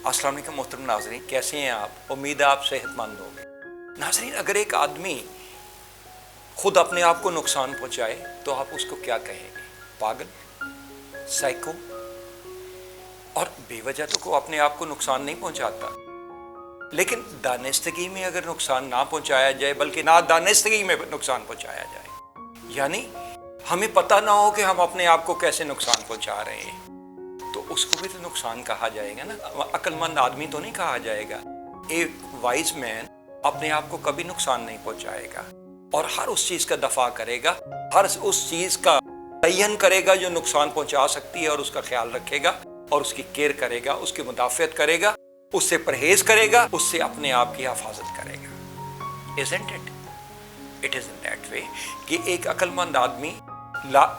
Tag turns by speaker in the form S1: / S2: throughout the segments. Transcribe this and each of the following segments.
S1: अस्सलाम वालेकुम मोहतरम नाज़रीन, कैसे हैं आप? उम्मीद है आप सेहतमंद होंगे। नाज़रीन, अगर एक आदमी खुद अपने आप को नुकसान पहुंचाए तो आप उसको क्या कहेंगे? पागल, साइको? और बेवजह तो को अपने आप को नुकसान नहीं पहुंचाता, लेकिन दानिस्तगी में अगर नुकसान ना पहुंचाया जाए, बल्कि ना दानिस्तगी में नुकसान पहुंचाया जाए, यानी हमें पता ना हो कि हम अपने आप को कैसे नुकसान पहुंचा रहे हैं, तो उसको भी तो नुकसान कहा जाएगा ना। अक्लमंद आदमी तो नहीं कहा जाएगा। एक वाइज मैन अपने आप को कभी नुकसान नहीं पहुंचाएगा और हर उस चीज का दफा करेगा, हर उस चीज का तयन करेगा जो नुकसान पहुंचा सकती है और उसका ख्याल रखेगा और उसकी केयर करेगा, उसकी मुदाफियत करेगा, उससे परहेज करेगा, उससे अपने आप की हिफाजत करेगा। Isn't it? It is in that way कि एक अक्लमंद आदमी,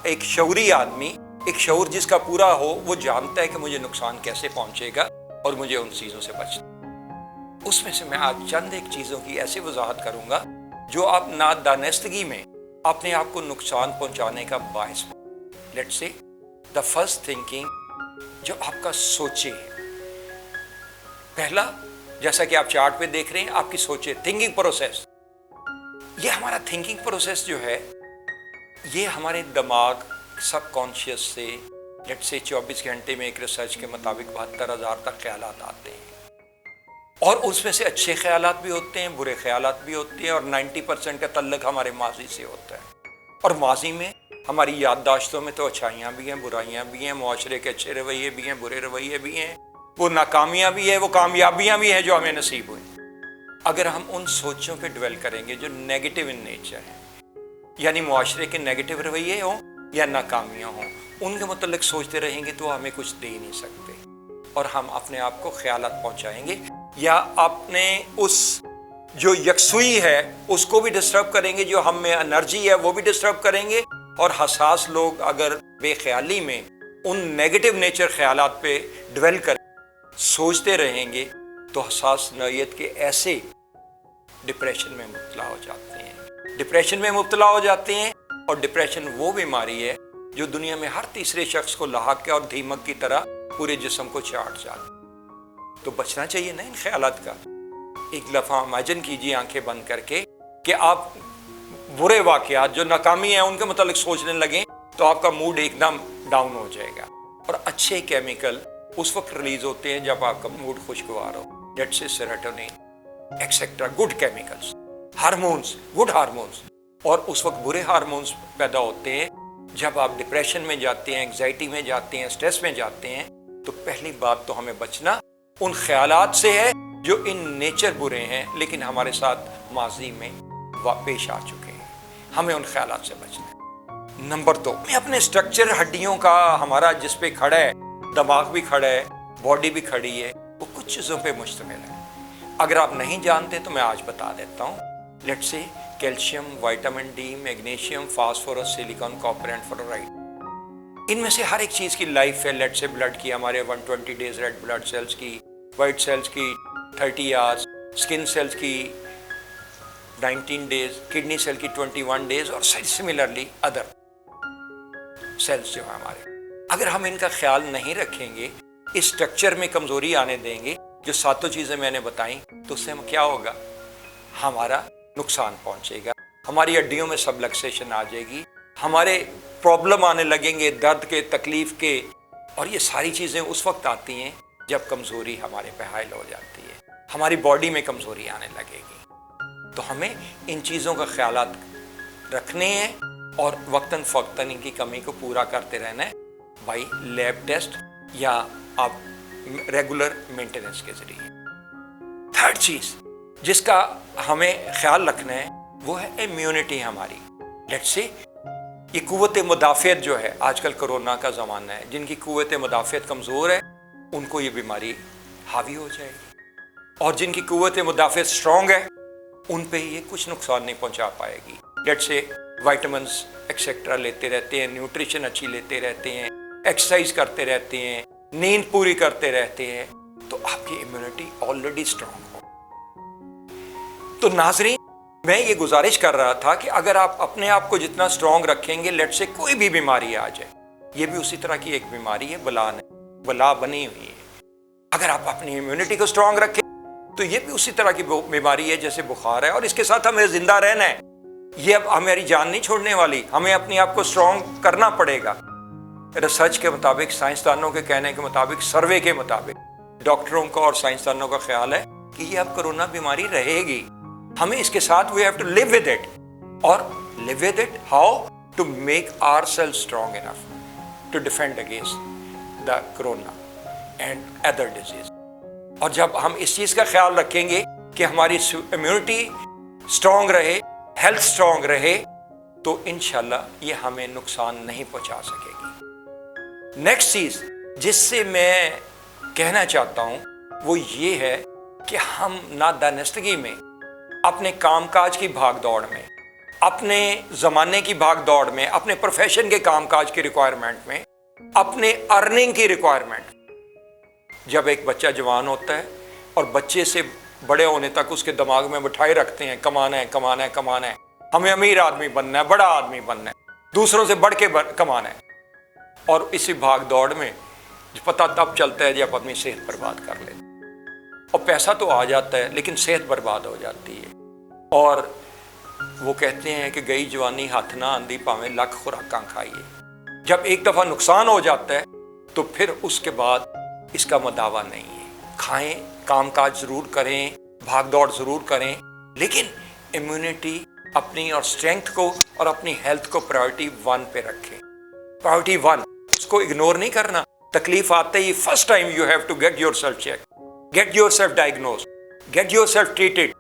S1: एक शऊरी आदमी, एक शऊर जिसका पूरा हो, वो जानता है कि मुझे नुकसान कैसे पहुंचेगा और मुझे उन चीज़ों से बचना। उसमें से मैं आज चंद एक चीज़ों की ऐसी वजाहत करूंगा जो आप नादानिस्तगी में अपने आप को नुकसान पहुंचाने का बायस बने। Let's say the first thinking, जो आपका सोचे है। पहला, जैसा कि आप चार्ट पे देख रहे हैं, आपकी सोचे, थिंकिंग प्रोसेस। ये हमारा थिंकिंग प्रोसेस जो है, ये हमारे दिमाग सबकॉन्शियस से लेट्स से 24 घंटे में एक रिसर्च के मुताबिक 72,000 तक ख्यालात आते हैं और उसमें से अच्छे ख्यालात भी होते हैं, बुरे ख्यालात भी होते हैं और 90% का तल्लुक हमारे माजी से होता है। और माजी में हमारी याददाश्तों में तो अच्छाइयाँ भी हैं, बुराइयाँ भी हैं, मुआशरे के अच्छे रवैये भी हैं, बुरे रवैये भी हैं, वो नाकामियाँ भी हैं, वो कामयाबियाँ भी हैं जो हमें नसीब हुई। अगर हम उन सोचों पे डिवेल करेंगे जो नेगेटिव इन नेचर है, यानी मुआशरे के नेगेटिव रवैये हों या नाकामियाँ हों, उनके मुतल्लिक सोचते रहेंगे तो हमें कुछ दे ही नहीं सकते और हम अपने आप को ख्यालात पहुँचाएंगे या अपने उस जो यकसुई है उसको भी डिस्टर्ब करेंगे, जो हम में एनर्जी है वो भी डिस्टर्ब करेंगे। और हसास लोग अगर बेख्याली में उन नेगेटिव नेचर ख्यालात पे डिवेल कर सोचते रहेंगे तो हसास नौइयत के ऐसे डिप्रेशन में मुब्तला हो जाते हैं। डिप्रेशन में मुब्तला हो जाते हैं और डिप्रेशन वो बीमारी है जो दुनिया में हर तीसरे शख्स को लाहक है और दीमक की तरह पूरे जिस्म को चाट जाती। तो बचना चाहिए ना इन ख्यालात का। एक दफ़ा इमेजिन कीजिए आंखें बंद करके कि आप बुरे वाक़यात जो नाकामी हैं उनके मुतालिक सोचने लगें तो आपका मूड एकदम डाउन हो जाएगा। और अच्छे केमिकल उस वक्त रिलीज होते हैं जब आपका मूड खुशगवार हो, let's say serotonin etcetera, good chemicals, hormones, good hormones. और उस वक्त बुरे हार्मोन्स पैदा होते हैं जब आप डिप्रेशन में जाते हैं, एंग्जाइटी में जाते हैं, स्ट्रेस में जाते हैं। तो पहली बात तो हमें बचना उन ख्यालात से है जो इन नेचर बुरे हैं लेकिन हमारे साथ माजी में पेश आ चुके हैं। हमें उन ख्यालात से बचना है। नंबर 2, अपने स्ट्रक्चर, हड्डियों का हमारा जिस पे खड़ा है, दिमाग भी खड़ा है, बॉडी भी खड़ी है, वो कुछ चीज़ों पे मुश्तमिल है। अगर आप नहीं जानते तो मैं आज बता देता हूँ। Let's say calcium, vitamin D, magnesium, phosphorus, silicon, copper and fluoride, इनमें से हर एक चीज़ की लाइफ है। लेट्स से ब्लड की हमारे 120 डेज, रेड ब्लड सेल्स की, वाइट सेल्स की 30 आवर्स, स्किन सेल्स की 19 डेज, किडनी सेल की 21 डेज और सिमिलरली अदर सेल्स जो है हमारे। अगर हम इनका ख्याल नहीं रखेंगे, इस स्ट्रक्चर में कमजोरी आने देंगे, जो सातों चीज़ें मैंने बताई, तो उससे हम क्या होगा, हमारा नुकसान पहुंचेगा, हमारी हड्डियों में सबलक्सेशन आ जाएगी, हमारे प्रॉब्लम आने लगेंगे, दर्द के, तकलीफ के। और ये सारी चीज़ें उस वक्त आती हैं जब कमज़ोरी हमारे पे हाइल हो जाती है, हमारी बॉडी में कमज़ोरी आने लगेगी। तो हमें इन चीज़ों का ख्यालात रखने हैं और वक्तन फ़क्तन इनकी कमी को पूरा करते रहना है भाई, लैब टेस्ट या आप रेगुलर मेंटेनेंस के ज़रिए। थर्ड चीज़ जिसका हमें ख्याल रखना है वो है इम्यूनिटी हमारी। लेट्स से ये कुव्वत मुदाफ़ियत जो है, आजकल कोरोना का ज़माना है, जिनकी कुव्वत मुदाफ़ियत कमज़ोर है उनको ये बीमारी हावी हो जाएगी और जिनकी कुव्वत मुदाफ़ियत स्ट्रॉन्ग है उन पे ये कुछ नुकसान नहीं पहुंचा पाएगी। लेट्स से विटामिन्स एक्सेट्रा लेते रहते हैं, न्यूट्रिशन अच्छी लेते रहते हैं, एक्सरसाइज करते रहते हैं, नींद पूरी करते रहते हैं, तो आपकी इम्यूनिटी ऑलरेडी स्ट्रॉन्ग हो। तो नाज़रीन, मैं ये गुजारिश कर रहा था कि अगर आप अपने आप को जितना स्ट्रॉन्ग रखेंगे, लेट्स से कोई भी बीमारी आ जाए, ये भी उसी तरह की एक बीमारी है, बला बनी हुई है, اگر آپ اپنی امیونٹی کو اسٹرانگ رکھیں تو یہ بھی اسی طرح کی بیماری ہے جیسے بخار ہے، اور اس کے ساتھ ہمیں زندہ رہنا ہے. یہ اب ہماری جان نہیں چھوڑنے والی، ہمیں اپنے آپ کو اسٹرانگ کرنا پڑے گا. ریسرچ کے مطابق، سائنسدانوں کے کہنے کے مطابق، سروے کے مطابق، ڈاکٹروں کا اور سائنسدانوں کا خیال ہے کہ یہ اب کرونا بیماری رہے گی. ہمیں اس کے ساتھ we have to live with it. اور live with it how? To make ourselves strong enough to defend against the corona and other disease. اور جب ہم اس چیز کا خیال رکھیں گے کہ ہماری امیونٹی اسٹرانگ رہے، ہیلتھ اسٹرانگ رہے، تو انشاءاللہ یہ ہمیں نقصان نہیں پہنچا سکے گی. نیکسٹ چیز جس سے میں کہنا چاہتا ہوں وہ یہ ہے کہ ہم نادانستگی میں، اپنے کام کاج کی بھاگ دوڑ میں، اپنے زمانے کی بھاگ دوڑ میں، اپنے پروفیشن کے کام کاج کی ریکوائرمنٹ میں، اپنے ارننگ کی ریکوائرمنٹ، جب ایک بچہ جوان ہوتا ہے اور بچے سے بڑے ہونے تک اس کے دماغ میں بٹھائے رکھتے ہیں کمانا ہے کمانا ہے کمانا ہے، ہمیں امیر آدمی بننا ہے، بڑا آدمی بننا ہے، دوسروں سے بڑھ کے کمانا ہے. اور اسی بھاگ دوڑ میں پتہ تب چلتا ہے جب آدمی صحت برباد کر لے. اور پیسہ تو آ جاتا ہے لیکن صحت برباد ہو جاتی ہے. اور وہ کہتے ہیں کہ گئی جوانی ہاتھ نہ آندھی پاویں لاکھ خوراکاں کھائیے. جب ایک دفعہ نقصان ہو جاتا ہے تو پھر اس کے بعد اس کا مداوع نہیں ہے. کھائیں، کام کاج ضرور کریں، بھاگ دوڑ ضرور کریں، لیکن امیونٹی اپنی اور اسٹرینتھ کو اور اپنی ہیلتھ کو پرائورٹی 1 پہ رکھیں. پرائورٹی 1، اس کو اگنور نہیں کرنا. تکلیف آتے ہی first time you have to get yourself check, get yourself diagnose, get yourself treated.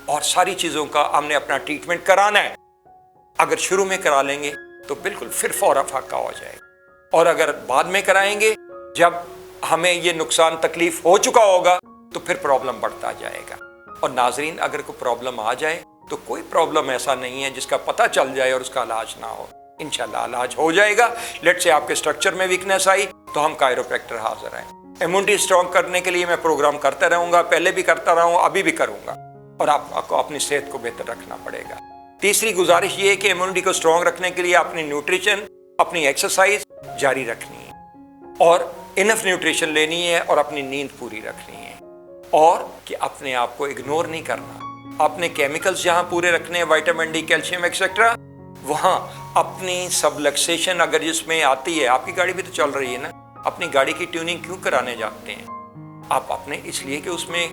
S1: اور ساری چیزوں کا ہم نے اپنا ٹریٹمنٹ کرانا ہے. اگر شروع میں کرا لیں گے تو بالکل پھر فورا فاقہ ہو جائے گا. اور اگر بعد میں کرائیں گے جب ہمیں یہ نقصان تکلیف ہو چکا ہوگا تو پھر پرابلم بڑھتا جائے گا. اور ناظرین، اگر کوئی پرابلم آ جائے تو کوئی پرابلم ایسا نہیں ہے جس کا پتہ چل جائے اور اس کا علاج نہ ہو. انشاءاللہ علاج ہو جائے گا. لیٹ سے آپ کے اسٹرکچر میں ویکنیس آئی تو ہم کائروپریکٹر حاضر ہیں. امیونٹی اسٹرانگ کرنے کے لیے میں پروگرام کرتا رہوں گا، پہلے بھی کرتا رہا ہوں، ابھی بھی کروں گا. اور آپ کو اپنی صحت کو بہتر رکھنا پڑے گا. تیسری گزارش یہ ہے کہ امیونٹی کو اسٹرانگ رکھنے کے لیے اپنی نیوٹریشن، اپنی ایکسرسائز جاری رکھنی ہے، اور انف نیوٹریشن لینی ہے، اور اپنی نیند پوری رکھنی ہے. اور کہ اپنے آپ کو اگنور نہیں کرنا. اپنے کیمیکلز جہاں پورے رکھنے ہیں، وائٹامن ڈی، کیلشیم ایکسیٹرا، وہاں اپنی سبلکسیشن اگر جس میں آتی ہے، آپ کی گاڑی بھی تو چل رہی ہے نا، اپنی گاڑی کی ٹیوننگ کیوں کرانے جاتے ہیں آپ؟ اپنے اس لیے کہ اس میں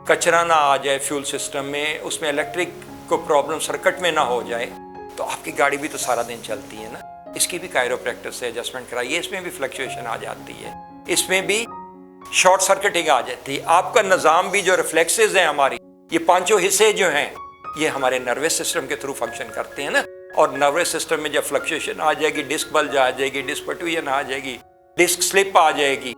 S1: کچرا نہ آ جائے، فیول سسٹم میں اس میں الیکٹرک کو پرابلم سرکٹ میں نہ ہو جائے. تو آپ کی گاڑی بھی تو سارا دن چلتی ہے نا، اس کی بھی کائروپریکٹر سے ایڈجسٹمنٹ کرائیے. اس میں بھی فلکچویشن آ جاتی ہے، اس میں بھی شارٹ سرکٹنگ آ جاتی ہے. آپ کا نظام بھی، جو ریفلیکسز ہیں ہماری، یہ 5 حصے جو ہیں، یہ ہمارے نروس سسٹم کے تھرو فنکشن کرتے ہیں نا. اور نروس سسٹم میں جب فلکچویشن آ جائے گی، ڈسک بلج آ جائے گی، ڈسک پٹویشن آ جائے گی، ڈسک سلپ آ جائے گی،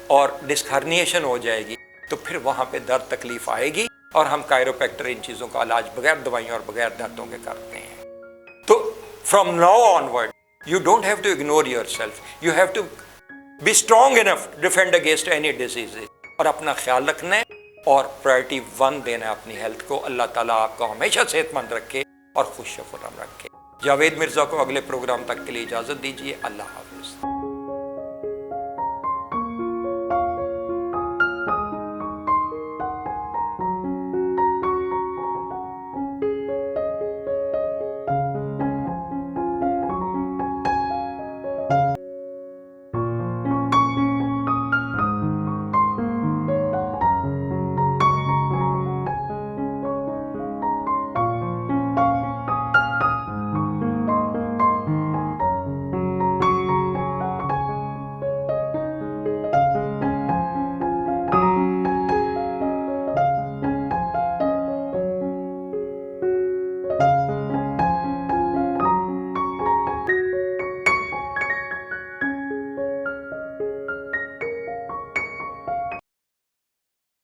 S1: اور ڈسک ہرنیشن ہو جائے گی، تو پھر وہاں پہ درد تکلیف آئے گی. اور ہم کائروپریکٹر ان چیزوں کا علاج بغیر دوائیوں اور بغیر دردوں کے کرتے ہیں. تو from now onward you don't have to ignore yourself, you have to be strong enough defend against any disease. اور اپنا خیال رکھنا ہے اور پرائورٹی 1 دینا ہے اپنی ہیلتھ کو. اللہ تعالیٰ آپ کو ہمیشہ صحت مند رکھے اور خوش و خرم رکھے. جاوید مرزا کو اگلے پروگرام تک کے لیے اجازت دیجیے. اللہ حافظ.